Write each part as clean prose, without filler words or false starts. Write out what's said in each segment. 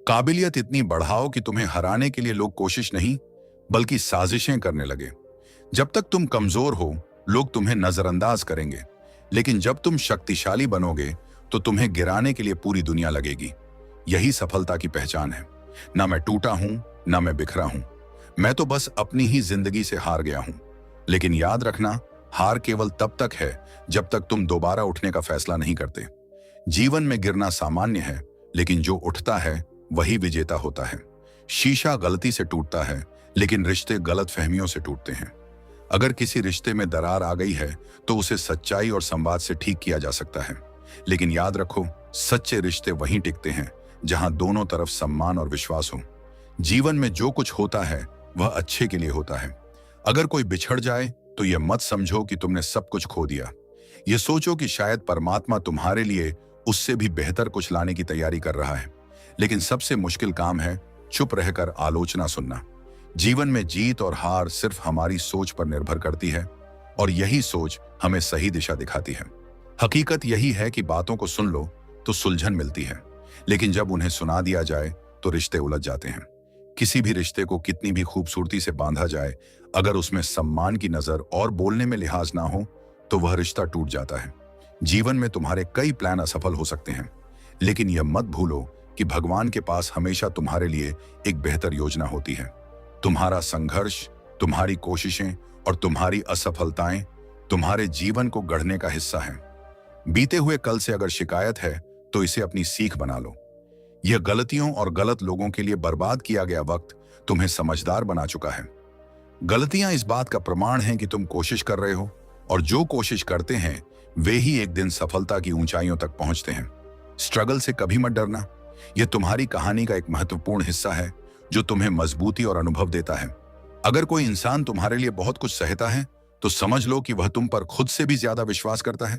काबिलियत इतनी बढ़ाओ कि तुम्हें हराने के लिए लोग कोशिश नहीं बल्कि साजिशें करने लगे। जब तक तुम कमजोर हो, लोग तुम्हें नजरअंदाज करेंगे, लेकिन जब तुम शक्तिशाली बनोगे तो तुम्हें गिराने के लिए पूरी दुनिया लगेगी। यही सफलता की पहचान है। ना मैं टूटा हूं, ना मैं बिखरा हूं, मैं तो बस अपनी ही जिंदगी से हार गया हूं। लेकिन याद रखना, हार केवल तब तक है जब तक तुम दोबारा उठने का फैसला नहीं करते। जीवन में गिरना सामान्य है, लेकिन जो उठता है वही विजेता होता है। शीशा गलती से टूटता है, लेकिन रिश्ते गलतफहमियों से टूटते हैं। अगर किसी रिश्ते में दरार आ गई है तो उसे सच्चाई और संवाद से ठीक किया जा सकता है। लेकिन याद रखो, सच्चे रिश्ते वहीं टिकते हैं जहां दोनों तरफ सम्मान और विश्वास हो। जीवन में जो कुछ होता है वह अच्छे के लिए होता है। अगर कोई बिछड़ जाए तो यह मत समझो कि तुमने सब कुछ खो दिया। यह सोचो कि शायद परमात्मा तुम्हारे लिए उससे भी बेहतर कुछ लाने की तैयारी कर रहा है। लेकिन सबसे मुश्किल काम है चुप रहकर आलोचना सुनना। जीवन में जीत और हार सिर्फ हमारी सोच पर निर्भर करती है, और यही सोच हमें सही दिशा दिखाती है। हकीकत यही है कि बातों को सुन लो तो सुलझन मिलती है, लेकिन जब उन्हें सुना दिया जाए तो रिश्ते उलझ जाते हैं। किसी भी रिश्ते को कितनी भी खूबसूरती से बांधा जाए, अगर उसमें सम्मान की नजर और बोलने में लिहाज ना हो तो वह रिश्ता टूट जाता है। जीवन में तुम्हारे कई प्लान असफल हो सकते हैं, लेकिन यह मत भूलो कि भगवान के पास हमेशा तुम्हारे लिए एक बेहतर योजना होती है। तुम्हारा संघर्ष, तुम्हारी कोशिशें और तुम्हारी असफलताएं तुम्हारे जीवन को गढ़ने का हिस्सा हैं। बीते हुए कल से अगर शिकायत है तो इसे अपनी सीख बना लो। यह गलतियों और गलत लोगों के लिए बर्बाद किया गया वक्त तुम्हें समझदार बना चुका है। गलतियां इस बात का प्रमाण हैं कि तुम कोशिश कर रहे हो, और जो कोशिश करते हैं वे ही एक दिन सफलता की ऊंचाइयों तक पहुंचते हैं। स्ट्रगल से कभी मत डरना। यह तुम्हारी कहानी का एक महत्वपूर्ण हिस्सा है जो तुम्हें मजबूती और अनुभव देता है। अगर कोई इंसान तुम्हारे लिए बहुत कुछ सहता है तो समझ लो कि वह तुम पर खुद से भी ज्यादा विश्वास करता है।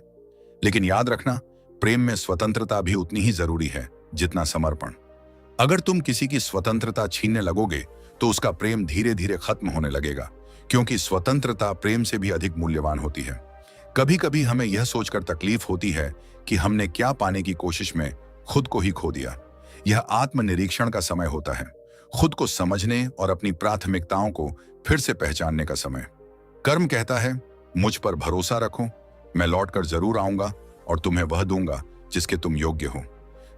लेकिन याद रखना, प्रेम में स्वतंत्रता भी उतनी ही जरूरी है जितना समर्पण। अगर तुम किसी की स्वतंत्रता छीनने लगोगे तो उसका प्रेम धीरे धीरे खत्म होने लगेगा, क्योंकि स्वतंत्रता प्रेम से भी अधिक मूल्यवान होती है। कभी कभी हमें यह सोचकर तकलीफ होती है कि हमने क्या पाने की कोशिश में खुद को ही खो दिया। यह आत्मनिरीक्षण का समय होता है, खुद को समझने और अपनी प्राथमिकताओं को फिर से पहचानने का समय। कर्म कहता है, मुझ पर भरोसा रखो, मैं लौटकर जरूर आऊंगा और तुम्हें वह दूंगा जिसके तुम योग्य हो।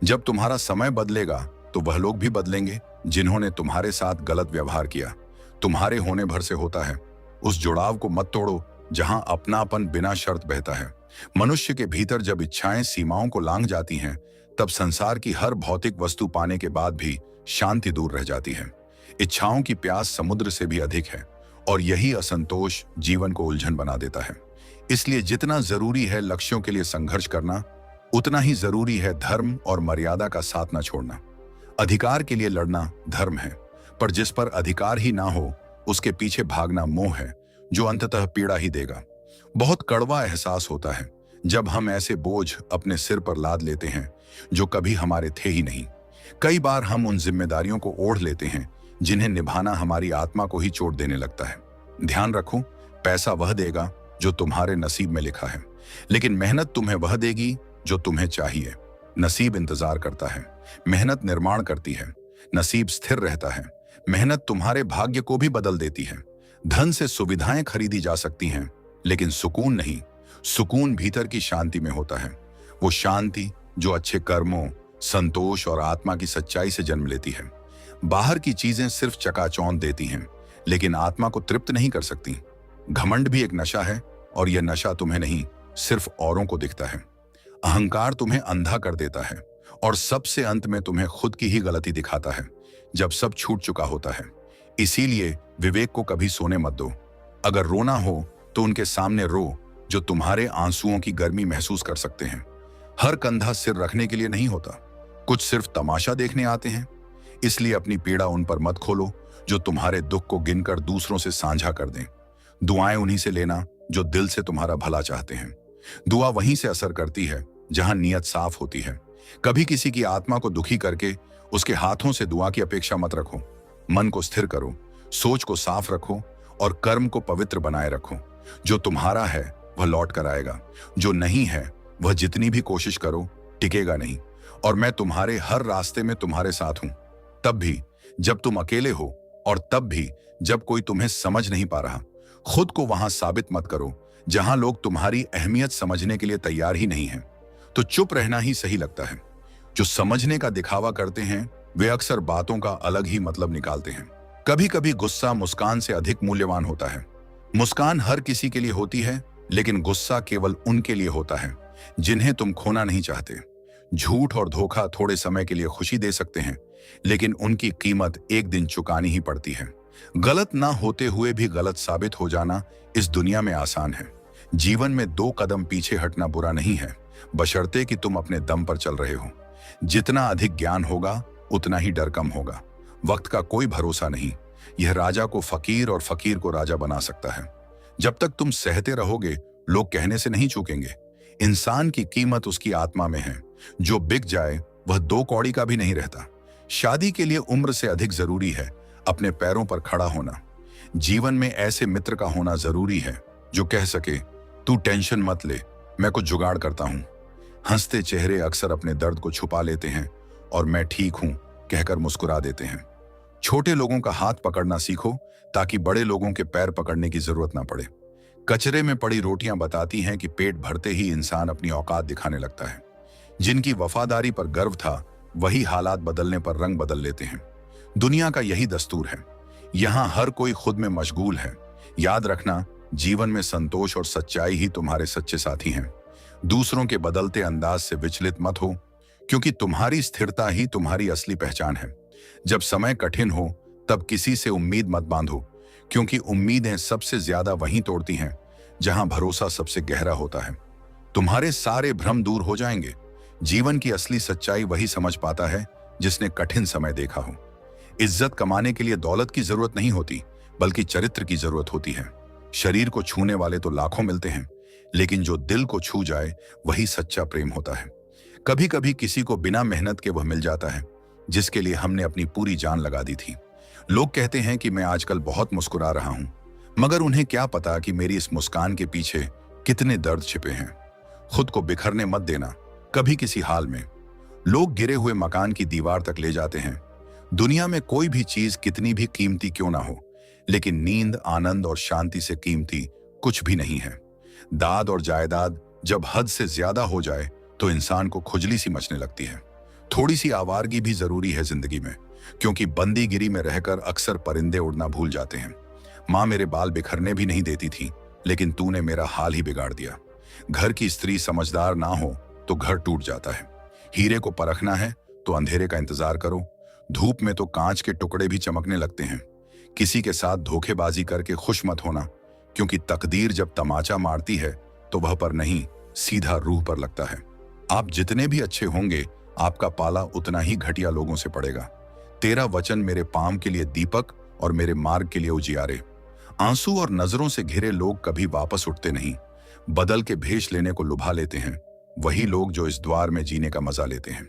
जब तुम्हारा समय बदलेगा तो वह लोग भी बदलेंगे जिन्होंने तुम्हारे साथ गलत व्यवहार किया। तुम्हारे होने भर से होता है। उस जुड़ाव को मत तोड़ो जहां अपनापन बिना शर्त बहता है। मनुष्य के भीतर जब इच्छाएं सीमाओं को लांघ जाती हैं, तब संसार की हर भौतिक वस्तु पाने के बाद भी शांति दूर रह जाती है। इच्छाओं की प्यास समुद्र से भी अधिक है, और यही असंतोष जीवन को उलझन बना देता है। इसलिए जितना जरूरी है लक्ष्यों के लिए संघर्ष करना, उतना ही जरूरी है धर्म और मर्यादा का साथ न छोड़ना। अधिकार के लिए लड़ना धर्म है, पर जिस पर अधिकार ही ना हो उसके पीछे भागना मोह है, जो अंततः पीड़ा ही देगा। बहुत कड़वा एहसास होता है जब हम ऐसे बोझ अपने सिर पर लाद लेते हैं जो कभी हमारे थे ही नहीं। कई बार हम उन जिम्मेदारियों को ओढ़ लेते हैं जिन्हें निभाना हमारी आत्मा को ही चोट देने लगता है। ध्यान रखो, पैसा वह देगा जो तुम्हारे नसीब में लिखा है, लेकिन मेहनत तुम्हें वह देगी जो तुम्हें चाहिए। नसीब इंतजार करता है, मेहनत निर्माण करती है। नसीब स्थिर रहता है, मेहनत तुम्हारे भाग्य को भी बदल देती है। धन से सुविधाएं खरीदी जा सकती हैं, लेकिन सुकून नहीं। सुकून भीतर की शांति में होता है, वो शांति जो अच्छे कर्मों, संतोष और आत्मा की सच्चाई से जन्म लेती है। बाहर की चीजें सिर्फ चकाचौंध देती हैं, लेकिन आत्मा को तृप्त नहीं कर सकती। घमंड भी एक नशा है, और यह नशा तुम्हें नहीं, सिर्फ औरों को दिखता है। अहंकार तुम्हें अंधा कर देता है, और सबसे अंत में तुम्हें खुद की ही गलती दिखाता है जब सब छूट चुका होता है। इसीलिए विवेक को कभी सोने मत दो। अगर रोना हो तो उनके सामने रो जो तुम्हारे आंसुओं की गर्मी महसूस कर सकते हैं। हर कंधा सिर रखने के लिए नहीं होता, कुछ सिर्फ तमाशा देखने आते हैं। इसलिए अपनी पीड़ा उन पर मत खोलो जो तुम्हारे दुख को गिनकर दूसरों से साझा कर दें। दुआएं उन्हीं से लेना जो दिल से तुम्हारा भला चाहते हैं। दुआ वहीं से असर करती है जहां नीयत साफ होती है। कभी किसी की आत्मा को दुखी करके उसके हाथों से दुआ की अपेक्षा मत रखो। मन को स्थिर करो, सोच को साफ रखो और कर्म को पवित्र बनाए रखो। जो तुम्हारा है वह लौट कर आएगा, जो नहीं है वह जितनी भी कोशिश करो टिकेगा नहीं। और मैं तुम्हारे हर रास्ते में तुम्हारे साथ हूं। तब भी जब तुम अकेले हो, और तब भी जब कोई तुम्हें समझ नहीं पा रहा। खुद को वहां साबित मत करो जहां लोग तुम्हारी अहमियत समझने के लिए तैयार ही नहीं हैं। तो चुप रहना ही सही लगता है। जो समझने का दिखावा करते हैं वे अक्सर बातों का अलग ही मतलब निकालते हैं। कभी कभी गुस्सा मुस्कान से अधिक मूल्यवान होता है। मुस्कान हर किसी के लिए होती है, लेकिन गुस्सा केवल उनके लिए होता है जिन्हें तुम खोना नहीं चाहते। झूठ और धोखा थोड़े समय के लिए खुशी दे सकते हैं, लेकिन उनकी कीमत एक दिन चुकानी ही पड़ती है। गलत ना होते हुए भी गलत साबित हो जाना इस दुनिया में आसान है। जीवन में 2 कदम पीछे हटना बुरा नहीं है, बशर्ते कि तुम अपने दम पर चल रहे हो। जितना अधिक ज्ञान होगा उतना ही डर कम होगा। वक्त का कोई भरोसा नहीं, यह राजा को फकीर और फकीर को राजा बना सकता है। जब तक तुम सहते रहोगे, लोग कहने से नहीं चूकेंगे। इंसान की कीमत उसकी आत्मा में है। जो बिक जाए वह 2 कौड़ी का भी नहीं रहता। शादी के लिए उम्र से अधिक जरूरी है अपने पैरों पर खड़ा होना। जीवन में ऐसे मित्र का होना जरूरी है जो कह सके, तू टेंशन मत ले, मैं कुछ जुगाड़ करता हूं। हंसते चेहरे अक्सर अपने दर्द को छुपा लेते हैं और मैं ठीक हूं कहकर मुस्कुरा देते हैं। छोटे लोगों का हाथ पकड़ना सीखो ताकि बड़े लोगों के पैर पकड़ने की जरूरत ना पड़े। कचरे में पड़ी रोटियां बताती हैं कि पेट भरते ही इंसान अपनी औकात दिखाने लगता है। जिनकी वफादारी पर गर्व था वही हालात बदलने पर रंग बदल लेते हैं। दुनिया का यही दस्तूर है। यहां हर कोई खुद में मशगूल है। याद रखना, जीवन में संतोष और सच्चाई ही तुम्हारे सच्चे साथी हैं। दूसरों के बदलते अंदाज से विचलित मत हो, क्योंकि तुम्हारी स्थिरता ही तुम्हारी असली पहचान है। जब समय कठिन हो तब किसी से उम्मीद मत बांधो, क्योंकि उम्मीदें सबसे ज्यादा वहीं तोड़ती हैं जहां भरोसा सबसे गहरा होता है। तुम्हारे सारे भ्रम दूर हो जाएंगे। जीवन की असली सच्चाई वही समझ पाता है जिसने कठिन समय देखा हो। इज्जत कमाने के लिए दौलत की जरूरत नहीं होती, बल्कि चरित्र की जरूरत होती है। शरीर को छूने वाले तो लाखों मिलते हैं, लेकिन जो दिल को छू जाए वही सच्चा प्रेम होता है। कभी कभी किसी को बिना मेहनत के वह मिल जाता है जिसके लिए हमने अपनी पूरी जान लगा दी थी। लोग कहते हैं कि मैं आजकल बहुत मुस्कुरा रहा हूं, मगर उन्हें क्या पता कि मेरी इस मुस्कान के पीछे कितने दर्द छिपे हैं। खुद को बिखरने मत देना कभी किसी हाल में। लोग गिरे हुए मकान की दीवार तक ले जाते हैं। दुनिया में कोई भी चीज कितनी भी कीमती क्यों ना हो, लेकिन नींद, आनंद और शांति से कीमती कुछ भी नहीं है। दाद और जायदाद जब हद से ज्यादा हो जाए तो इंसान को खुजली सी मचने लगती है। थोड़ी सी आवारगी भी जरूरी है जिंदगी में, क्योंकि बंदीगिरी में रहकर अक्सर परिंदे उड़ना भूल जाते हैं। माँ मेरे बाल बिखरने भी नहीं देती थी, लेकिन तूने मेरा हाल ही बिगाड़ दिया। घर की स्त्री समझदार ना हो तो घर टूट जाता है। हीरे को परखना है तो अंधेरे का इंतजार करो। धूप में तो कांच के टुकड़े भी चमकने लगते हैं। किसी के साथ धोखेबाजी करके खुश मत होना, क्योंकि तकदीर जब तमाचा मारती है तो वह पर नहीं, सीधा रूह पर लगता है। आप जितने भी अच्छे होंगे, आपका पाला उतना ही घटिया लोगों से पड़ेगा। तेरा वचन मेरे पांव के लिए दीपक और मेरे मार्ग के लिए उजियारे। आंसू और नजरों से घिरे लोग कभी वापस उठते नहीं, बदल के भेष लेने को लुभा लेते हैं वही लोग जो इस द्वार में जीने का मजा लेते हैं।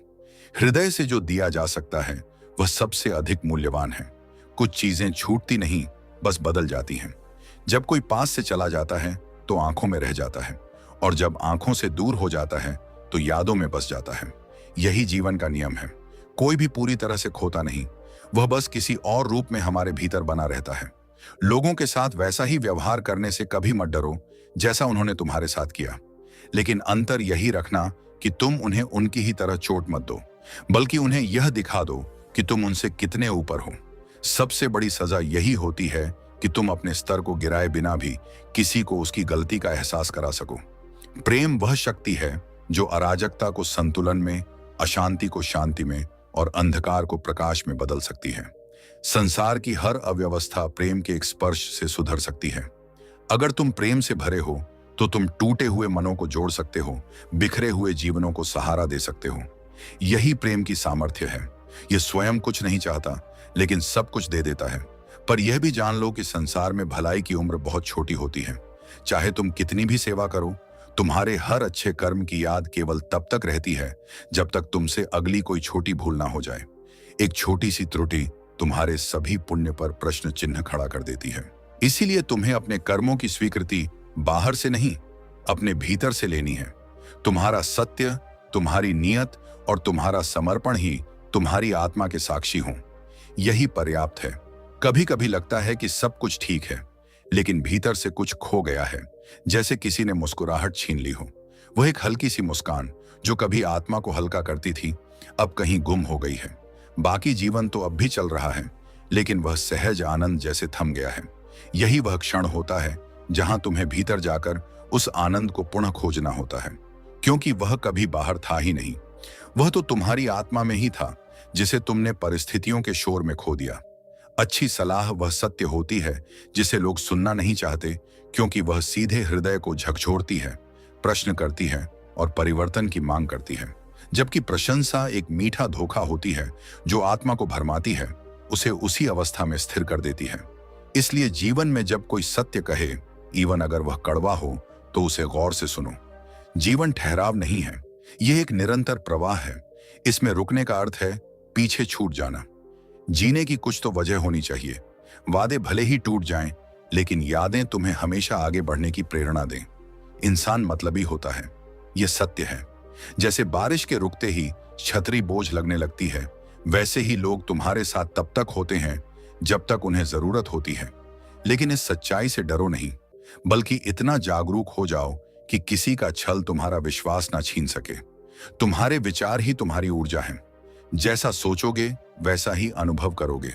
हृदय से जो दिया जा सकता है वह सबसे अधिक मूल्यवान है। कुछ चीजें छूटती नहीं, बस बदल जाती हैं। जब कोई पास से चला जाता है तो आंखों में रह जाता है, और जब आंखों से दूर हो जाता है तो यादों में बस जाता है। यही जीवन का नियम है। कोई भी पूरी तरह से खोता नहीं, वह बस किसी और रूप में हमारे भीतर बना रहता है। लोगों के साथ वैसा ही व्यवहार करने से कभी मत डरो जैसा उन्होंने तुम्हारे साथ किया, लेकिन अंतर यही रखना कि तुम उन्हें उनकी ही तरह चोट मत दो, बल्कि उन्हें यह दिखा दो कि तुम उनसे कितने ऊपर हो। सबसे बड़ी सजा यही होती है कि तुम अपने स्तर को गिराए बिना भी किसी को उसकी गलती का एहसास करा सको। प्रेम वह शक्ति है जो अराजकता को संतुलन में, अशांति को शांति में और अंधकार को प्रकाश में बदल सकती है। संसार की हर अव्यवस्था प्रेम के एक स्पर्श से सुधर सकती है। अगर तुम प्रेम से भरे हो तो तुम टूटे हुए मनों को जोड़ सकते हो, बिखरे हुए जीवनों को सहारा दे सकते हो। यही प्रेम की सामर्थ्य है। यह स्वयं कुछ नहीं चाहता, लेकिन सब कुछ दे देता है। पर यह भी जान लो कि संसार में भलाई की उम्र बहुत छोटी होती है। चाहे तुम कितनी भी सेवा करो, तुम्हारे हर अच्छे कर्म की याद केवल तब तक रहती है जब तक तुमसे अगली कोई छोटी भूल ना हो जाए। एक छोटी सी त्रुटि तुम्हारे सभी पुण्य पर प्रश्न चिन्ह खड़ा कर देती है। इसीलिए तुम्हें अपने कर्मों की स्वीकृति बाहर से नहीं, अपने भीतर से लेनी है। तुम्हारा सत्य, तुम्हारी नियत और तुम्हारा समर्पण ही तुम्हारी आत्मा के साक्षी हों। यही पर्याप्त है। कभी कभी लगता है कि सब कुछ ठीक है, लेकिन भीतर से कुछ खो गया है, जैसे किसी ने मुस्कुराहट छीन ली हो। वह एक हल्की सी मुस्कान जो कभी आत्मा को हल्का करती थी, अब कहीं गुम हो गई है। बाकी जीवन तो अब भी चल रहा है, लेकिन वह सहज आनंद जैसे थम गया है। यही वह क्षण होता है जहां तुम्हें भीतर जाकर उस आनंद को पुनः खोजना होता है, क्योंकि वह कभी बाहर था ही नहीं। वह तो तुम्हारी आत्मा में ही था, जिसे तुमने परिस्थितियों के शोर में खो दिया। अच्छी सलाह वह सत्य होती है जिसे लोग सुनना नहीं चाहते, क्योंकि वह सीधे हृदय को झकझोरती है, प्रश्न करती है और परिवर्तन की मांग करती है। जबकि प्रशंसा एक मीठा धोखा होती है जो आत्मा को भरमाती है, उसे उसी अवस्था में स्थिर कर देती है। इसलिए जीवन में जब कोई सत्य कहे, इवन अगर वह कड़वा हो, तो उसे गौर से सुनो। जीवन ठहराव नहीं है, यह एक निरंतर प्रवाह है। इसमें रुकने का अर्थ है पीछे छूट जाना। जीने की कुछ तो वजह होनी चाहिए। वादे भले ही टूट जाएं, लेकिन यादें तुम्हें हमेशा आगे बढ़ने की प्रेरणा दें। इंसान मतलबी होता है, यह सत्य है। जैसे बारिश के रुकते ही छतरी बोझ लगने लगती है, वैसे ही लोग तुम्हारे साथ तब तक होते हैं जब तक उन्हें जरूरत होती है। लेकिन इस सच्चाई से डरो नहीं, बल्कि इतना जागरूक हो जाओ कि किसी का छल तुम्हारा विश्वास ना छीन सके। तुम्हारे विचार ही तुम्हारी ऊर्जा है। जैसा सोचोगे वैसा ही अनुभव करोगे।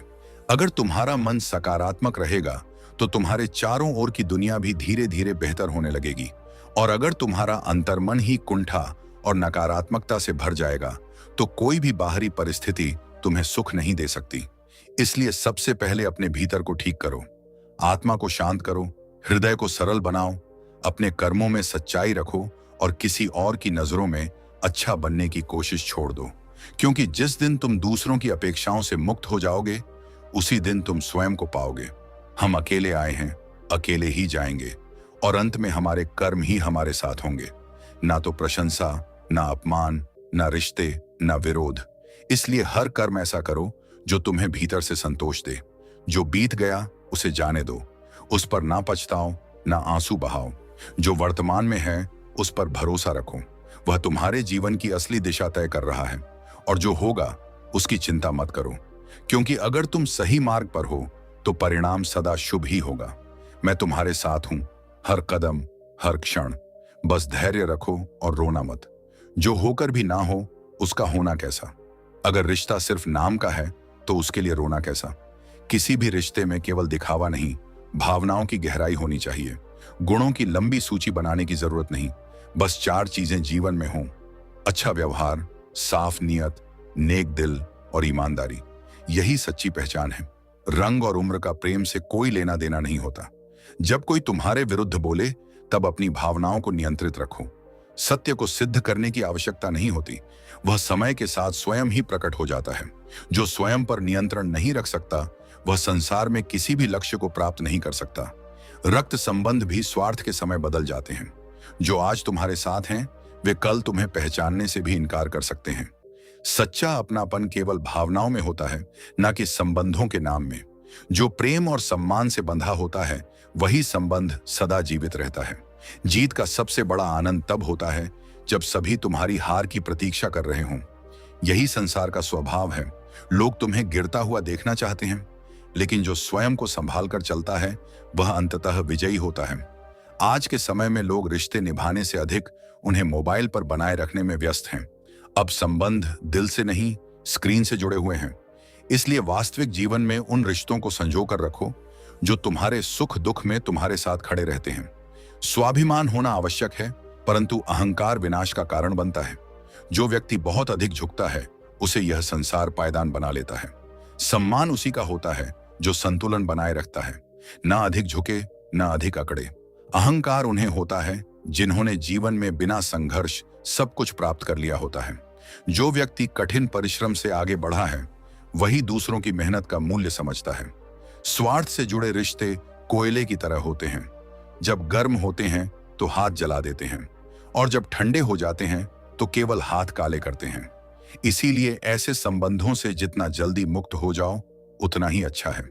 अगर तुम्हारा मन सकारात्मक रहेगा तो तुम्हारे चारों ओर की दुनिया भी धीरे धीरे बेहतर होने लगेगी। और अगर तुम्हारा अंतर्मन ही कुंठा और नकारात्मकता से भर जाएगा तो कोई भी बाहरी परिस्थिति तुम्हें सुख नहीं दे सकती। इसलिए सबसे पहले अपने भीतर को ठीक करो, आत्मा को शांत करो, हृदय को सरल बनाओ, अपने कर्मों में सच्चाई रखो और किसी और की नजरों में अच्छा बनने की कोशिश छोड़ दो। क्योंकि जिस दिन तुम दूसरों की अपेक्षाओं से मुक्त हो जाओगे, उसी दिन तुम स्वयं को पाओगे। हम अकेले आए हैं, अकेले ही जाएंगे, और अंत में हमारे कर्म ही हमारे साथ होंगे। ना तो प्रशंसा, ना अपमान, ना रिश्ते, ना विरोध। इसलिए हर कर्म ऐसा करो जो तुम्हें भीतर से संतोष दे। जो बीत गया उसे जाने दो, उस पर ना पछताओ, ना आंसू बहाओ। जो वर्तमान में है उस पर भरोसा रखो, वह तुम्हारे जीवन की असली दिशा तय कर रहा है। और जो होगा उसकी चिंता मत करो, क्योंकि अगर तुम सही मार्ग पर हो तो परिणाम सदा शुभ ही होगा। मैं तुम्हारे साथ हूं, हर कदम, हर क्षण। बस धैर्य रखो और रोना मत। जो होकर भी ना हो उसका होना कैसा। अगर रिश्ता सिर्फ नाम का है तो उसके लिए रोना कैसा। किसी भी रिश्ते में केवल दिखावा नहीं, भावनाओं की गहराई होनी चाहिए। गुणों की लंबी सूची बनाने की जरूरत नहीं, बस 4 चीजें जीवन में हों: अच्छा व्यवहार, साफ नीयत, नेक दिल और ईमानदारी। यही सच्ची पहचान है। रंग और उम्र का प्रेम से कोई लेना देना नहीं होता। जब कोई तुम्हारे विरुद्ध बोले तब अपनी भावनाओं को नियंत्रित रखो। सत्य को सिद्ध करने की आवश्यकता नहीं होती, वह समय के साथ स्वयं ही प्रकट हो जाता है। जो स्वयं पर नियंत्रण नहीं रख सकता वह संसार में किसी भी लक्ष्य को प्राप्त नहीं कर सकता। रक्त संबंध भी स्वार्थ के समय बदल जाते हैं। जो आज तुम्हारे साथ हैं वे कल तुम्हें पहचानने से भी इनकार कर सकते हैं। सच्चा अपनापन केवल भावनाओं में होता है, न कि संबंधों के नाम में। जो प्रेम और सम्मान से बंधा होता है वही संबंध सदा जीवित रहता है। जीत का सबसे बड़ा आनंद तब होता है जब सभी तुम्हारी हार की प्रतीक्षा कर रहे हों। यही संसार का स्वभाव है। लोग तुम्हें गिरता हुआ देखना चाहते हैं, लेकिन जो स्वयं को संभाल कर चलता है वह अंततः विजयी होता है। आज के समय में लोग रिश्ते निभाने से अधिक उन्हें मोबाइल पर बनाए रखने में व्यस्त हैं। अब संबंध दिल से नहीं, स्क्रीन से जुड़े हुए हैं। इसलिए वास्तविक जीवन में उन रिश्तों को संजो कर रखो जो तुम्हारे सुख दुख में तुम्हारे साथ खड़े रहते हैं। स्वाभिमान होना आवश्यक है, परंतु अहंकार विनाश का कारण बनता है। जो व्यक्ति बहुत अधिक झुकता है उसे यह संसार पायदान बना लेता है। सम्मान उसी का होता है जो संतुलन बनाए रखता है, ना अधिक झुके ना अधिक अकड़े। अहंकार उन्हें होता है जिन्होंने जीवन में बिना संघर्ष सब कुछ प्राप्त कर लिया होता है। जो व्यक्ति कठिन परिश्रम से आगे बढ़ा है वही दूसरों की मेहनत का मूल्य समझता है। स्वार्थ से जुड़े रिश्ते कोयले की तरह होते हैं। जब गर्म होते हैं तो हाथ जला देते हैं, और जब ठंडे हो जाते हैं तो केवल हाथ काले करते हैं। इसीलिए ऐसे संबंधों से जितना जल्दी मुक्त हो जाओ उतना ही अच्छा है।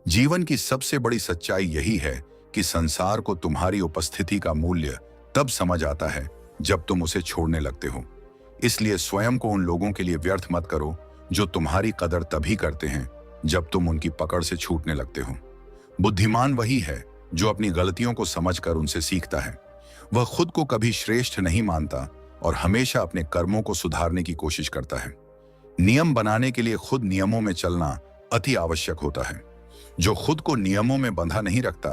जीवन की सबसे बड़ी सच्चाई यही है कि संसार को तुम्हारी उपस्थिति का मूल्य तब समझ आता है जब तुम उसे छोड़ने लगते हो। इसलिए स्वयं को उन लोगों के लिए व्यर्थ मत करो जो तुम्हारी कदर तभी करते हैं जब तुम उनकी पकड़ से छूटने लगते हो। बुद्धिमान वही है जो अपनी गलतियों को समझकर उनसे सीखता है। वह खुद को कभी श्रेष्ठ नहीं मानता और हमेशा अपने कर्मों को सुधारने की कोशिश करता है। नियम बनाने के लिए खुद नियमों में चलना अति आवश्यक होता है। जो खुद को नियमों में बंधा नहीं रखता,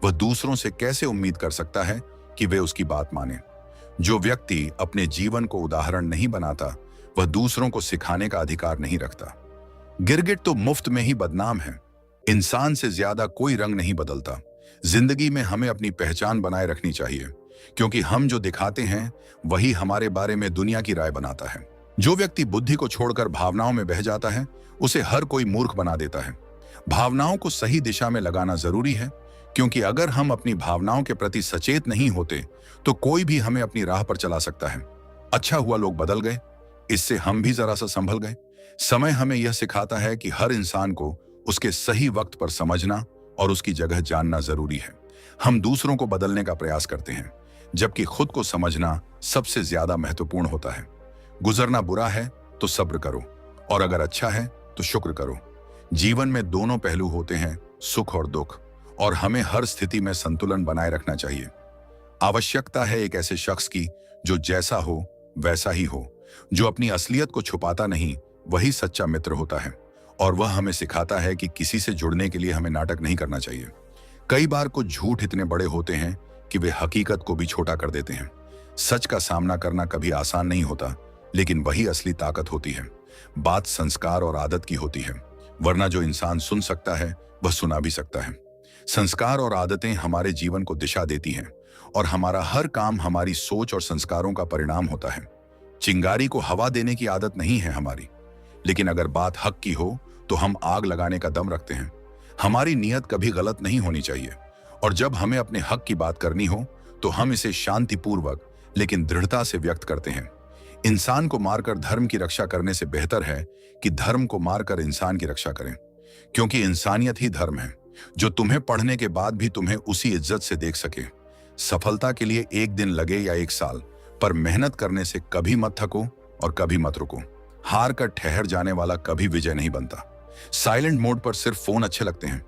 वह दूसरों से कैसे उम्मीद कर सकता है कि वे उसकी बात माने। जो व्यक्ति अपने जीवन को उदाहरण नहीं बनाता, वह दूसरों को सिखाने का अधिकार नहीं रखता। गिरगिट तो मुफ्त में ही बदनाम है। इंसान से ज्यादा कोई रंग नहीं बदलता। जिंदगी में हमें अपनी पहचान बनाए रखनी चाहिए, क्योंकि हम जो दिखाते हैं वही हमारे बारे में दुनिया की राय बनाता है। जो व्यक्ति बुद्धि को छोड़कर भावनाओं में बह जाता है, उसे हर कोई मूर्ख बना देता है। भावनाओं को सही दिशा में लगाना जरूरी है, क्योंकि अगर हम अपनी भावनाओं के प्रति सचेत नहीं होते तो कोई भी हमें अपनी राह पर चला सकता है। अच्छा हुआ लोग बदल गए, इससे हम भी जरा सा संभल गए। समय हमें यह सिखाता है कि हर इंसान को उसके सही वक्त पर समझना और उसकी जगह जानना जरूरी है। हम दूसरों को बदलने का प्रयास करते हैं, जबकि खुद को समझना सबसे ज्यादा महत्वपूर्ण होता है। गुजरना बुरा है तो सब्र करो, और अगर अच्छा है तो शुक्र करो। जीवन में दोनों पहलू होते हैं, सुख और दुख, और हमें हर स्थिति में संतुलन बनाए रखना चाहिए। आवश्यकता है एक ऐसे शख्स की जो जैसा हो वैसा ही हो, जो अपनी असलियत को छुपाता नहीं, वही सच्चा मित्र होता है। और वह हमें सिखाता है कि किसी से जुड़ने के लिए हमें नाटक नहीं करना चाहिए। कई बार कुछ झूठ इतने बड़े होते हैं कि वे हकीकत को भी छोटा कर देते हैं। सच का सामना करना कभी आसान नहीं होता, लेकिन वही असली ताकत होती है। बात संस्कार और आदत की होती है, वरना जो इंसान सुन सकता है वह सुना भी सकता है। संस्कार और आदतें हमारे जीवन को दिशा देती हैं, और हमारा हर काम हमारी सोच और संस्कारों का परिणाम होता है। चिंगारी को हवा देने की आदत नहीं है हमारी, लेकिन अगर बात हक की हो तो हम आग लगाने का दम रखते हैं। हमारी नीयत कभी गलत नहीं होनी चाहिए, और जब हमें अपने हक की बात करनी हो तो हम इसे शांतिपूर्वक लेकिन दृढ़ता से व्यक्त करते हैं। इंसान को मारकर धर्म की रक्षा करने से बेहतर है कि धर्म को मारकर इंसान की रक्षा करें, क्योंकि इंसानियत ही धर्म है, जो तुम्हें पढ़ने के बाद भी तुम्हें उसी इज्जत से देख सके। सफलता के लिए एक दिन लगे या एक साल, पर मेहनत करने से कभी मत थको और कभी मत रुको। हार कर ठहर जाने वाला कभी विजय नहीं बनता। साइलेंट मोड पर सिर्फ फोन अच्छे लगते हैं,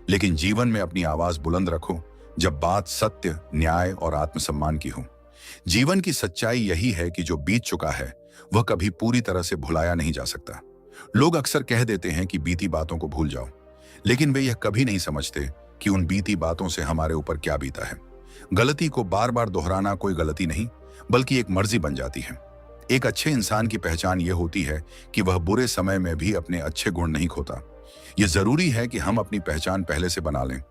लेकिन जीवन में अपनी आवाज बुलंद रखो जब बात सत्य, न्याय और आत्मसम्मान की हो। जीवन की सच्चाई यही है कि जो बीत चुका है वह कभी पूरी तरह से भुलाया नहीं जा सकता। लोग अक्सर कह देते हैं कि बीती बातों को भूल जाओ, लेकिन वे यह कभी नहीं समझते कि उन बीती बातों से हमारे ऊपर क्या बीता है। गलती को बार बार दोहराना कोई गलती नहीं, बल्कि एक मर्जी बन जाती है। एक अच्छे इंसान की पहचान यह होती है कि वह बुरे समय में भी अपने अच्छे गुण नहीं खोता। यह जरूरी है कि हम अपनी पहचान पहले से बना लें,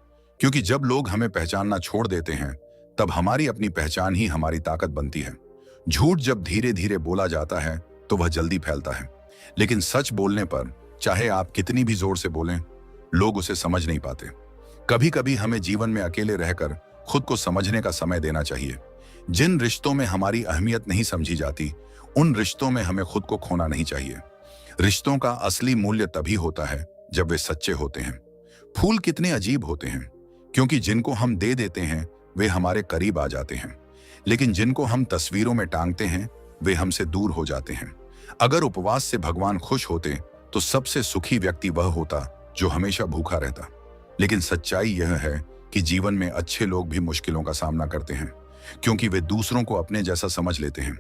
क्योंकि जब लोग हमें पहचानना छोड़ देते हैं, तब हमारी अपनी पहचान ही हमारी ताकत बनती है। झूठ जब धीरे धीरे बोला जाता है तो वह जल्दी फैलता है, लेकिन सच बोलने पर चाहे आप कितनी भी जोर से बोलें, लोग उसे समझ नहीं पाते। कभी कभी हमें जीवन में अकेले रहकर खुद को समझने का समय देना चाहिए। जिन रिश्तों में हमारी अहमियत नहीं समझी जाती, उन रिश्तों में हमें खुद को खोना नहीं चाहिए। रिश्तों का असली मूल्य तभी होता है जब वे सच्चे होते हैं। फूल कितने अजीब होते हैं, क्योंकि जिनको हम दे देते हैं वे हमारे करीब आ जाते हैं, लेकिन जिनको हम तस्वीरों में टांगते हैं वे हमसे दूर हो जाते हैं। अगर उपवास से भगवान खुश होते तो सबसे सुखी व्यक्ति वह होता जो हमेशा भूखा रहता। लेकिन सच्चाई यह है कि जीवन में अच्छे लोग भी मुश्किलों का सामना करते हैं, क्योंकि वे दूसरों को अपने जैसा समझ लेते हैं।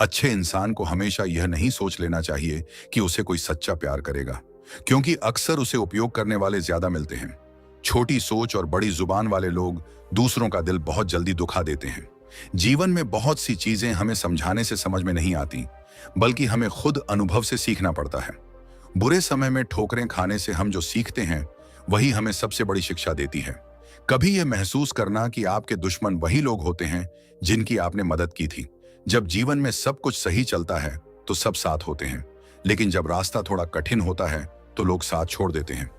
अच्छे इंसान को हमेशा यह नहीं सोच लेना चाहिए कि उसे कोई सच्चा प्यार करेगा, क्योंकि अक्सर उसे उपयोग करने वाले ज्यादा मिलते हैं। छोटी सोच और बड़ी जुबान वाले लोग दूसरों का दिल बहुत जल्दी दुखा देते हैं। जीवन में बहुत सी चीजें हमें समझाने से समझ में नहीं आती, बल्कि हमें खुद अनुभव से सीखना पड़ता है। बुरे समय में ठोकरें खाने से हम जो सीखते हैं वही हमें सबसे बड़ी शिक्षा देती है। कभी यह महसूस करना कि आपके दुश्मन वही लोग होते हैं जिनकी आपने मदद की थी। जब जीवन में सब कुछ सही चलता है तो सब साथ होते हैं, लेकिन जब रास्ता थोड़ा कठिन होता है तो लोग साथ छोड़ देते हैं।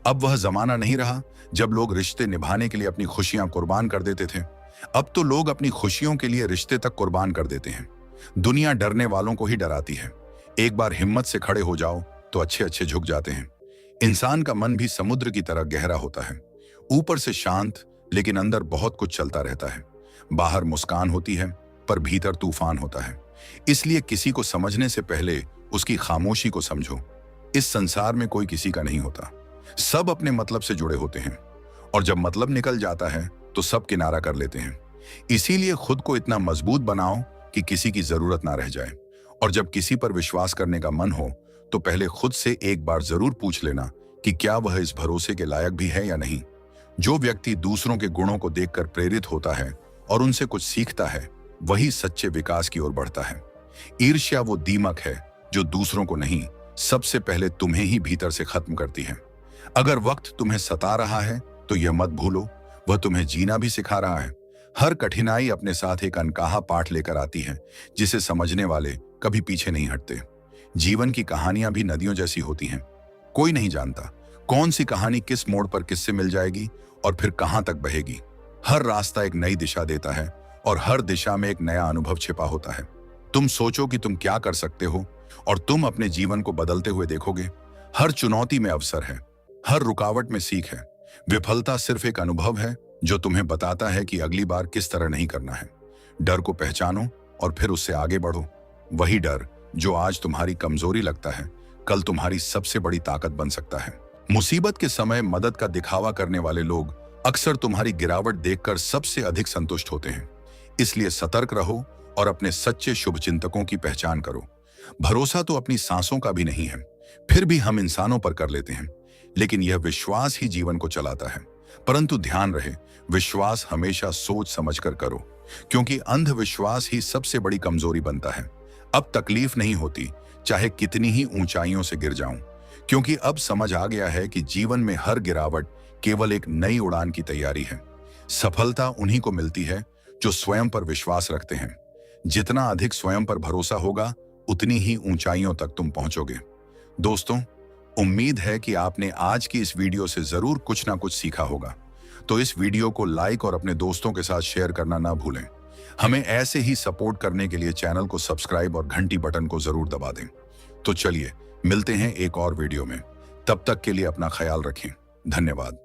अब वह जमाना नहीं रहा जब लोग रिश्ते निभाने के लिए अपनी खुशियां कुर्बान कर देते थे। अब तो लोग अपनी खुशियों के लिए रिश्ते तक कुर्बान कर देते हैं। दुनिया डरने वालों को ही डराती है। एक बार हिम्मत से खड़े हो जाओ तो अच्छे अच्छे झुक जाते हैं। इंसान का मन भी समुद्र की तरह गहरा होता है, ऊपर से शांत, लेकिन अंदर बहुत कुछ चलता रहता है। बाहर मुस्कान होती है पर भीतर तूफान होता है। इसलिए किसी को समझने से पहले उसकी खामोशी को समझो। इस संसार में कोई किसी का नहीं होता, सब अपने मतलब से जुड़े होते हैं और जब मतलब निकल जाता है तो सब किनारा कर लेते हैं। इसीलिए खुद को इतना मजबूत बनाओ कि किसी की जरूरत ना रह जाए। और जब किसी पर विश्वास करने का मन हो तो पहले खुद से एक बार जरूर पूछ लेना कि क्या वह इस भरोसे के लायक भी है या नहीं। जो व्यक्ति दूसरों के गुणों को देखकर प्रेरित होता है और उनसे कुछ सीखता है, वही सच्चे विकास की ओर बढ़ता है। ईर्ष्या वो दीमक है जो दूसरों को नहीं, सबसे पहले तुम्हें ही भीतर से खत्म करती है। अगर वक्त तुम्हें सता रहा है तो यह मत भूलो, वह तुम्हें जीना भी सिखा रहा है। हर कठिनाई अपने साथ एक अनकहा पाठ लेकर आती है, जिसे समझने वाले कभी पीछे नहीं हटते। जीवन की कहानियां भी नदियों जैसी होती हैं। कोई नहीं जानता कौन सी कहानी किस मोड़ पर किससे मिल जाएगी और फिर कहां तक बहेगी। हर रास्ता एक नई दिशा देता है और हर दिशा में एक नया अनुभव छिपा होता है। तुम सोचो कि तुम क्या कर सकते हो और तुम अपने जीवन को बदलते हुए देखोगे। हर चुनौती में अवसर है, हर रुकावट में सीख है। विफलता सिर्फ एक अनुभव है जो तुम्हें बताता है कि अगली बार किस तरह नहीं करना है। डर को पहचानो और फिर उससे आगे बढ़ो। वही डर जो आज तुम्हारी कमजोरी लगता है, कल तुम्हारी सबसे बड़ी ताकत बन सकता है। मुसीबत के समय मदद का दिखावा करने वाले लोग अक्सर तुम्हारी गिरावट देखकर सबसे अधिक संतुष्ट होते हैं। इसलिए सतर्क रहो और अपने सच्चे शुभचिंतकों की पहचान करो। भरोसा तो अपनी सांसों का भी नहीं है, फिर भी हम इंसानों पर कर लेते हैं, लेकिन यह विश्वास ही जीवन को चलाता है। परंतु ध्यान रहे, विश्वास हमेशा सोच समझकर करो, क्योंकि अंधविश्वास ही सबसे बड़ी कमजोरी बनता है। अब तकलीफ नहीं होती चाहे कितनी ही ऊंचाइयों से गिर जाऊं, क्योंकि अब समझ आ गया है कि जीवन में हर गिरावट केवल एक नई उड़ान की तैयारी है। सफलता उन्हीं को मिलती है जो स्वयं पर विश्वास रखते हैं। जितना अधिक स्वयं पर भरोसा होगा, उतनी ही ऊंचाइयों तक तुम पहुंचोगे। दोस्तों, उम्मीद है कि आपने आज की इस वीडियो से जरूर कुछ ना कुछ सीखा होगा। तो इस वीडियो को लाइक और अपने दोस्तों के साथ शेयर करना ना भूलें। हमें ऐसे ही सपोर्ट करने के लिए चैनल को सब्सक्राइब और घंटी बटन को जरूर दबा दें। तो चलिए मिलते हैं एक और वीडियो में। तब तक के लिए अपना ख्याल रखें। धन्यवाद।